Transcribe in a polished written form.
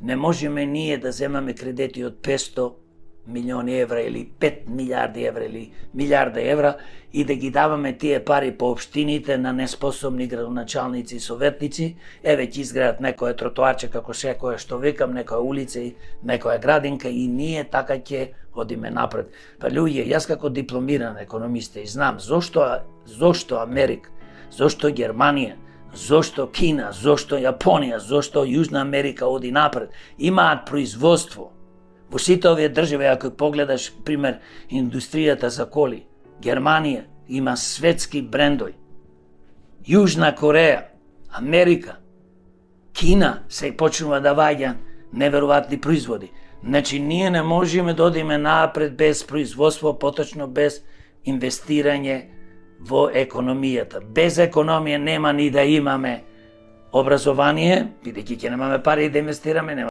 Не можеме ние да земаме кредити од 500 милиони евра или 5 милиарди евра или милиарда евра и да ги даваме тие пари по општините на неспособни градоначалници и советници. Еве ќе изградат некое тротоарче, како секое што викам, некоја улица и некоја градинка и ние така ќе одиме напред. Па луѓе, јас како дипломиран економиста и знам зошто Америка, зошто Германија, зошто Кина, зошто Јапонија, зошто Јужна Америка оди напред. Имаат производство. Во сите овие држави, ако погледаш, пример, индустријата за коли, Германија има светски брендови. Јужна Кореја, Америка, Кина се почнува да ваѓа неверојатни производи. Значи, ние не можеме да одиме напред без производство, поточно без инвестирање во економијата. Без економија нема ни да имаме образование, бидејќи ќе немаме пари да инвестираме, нема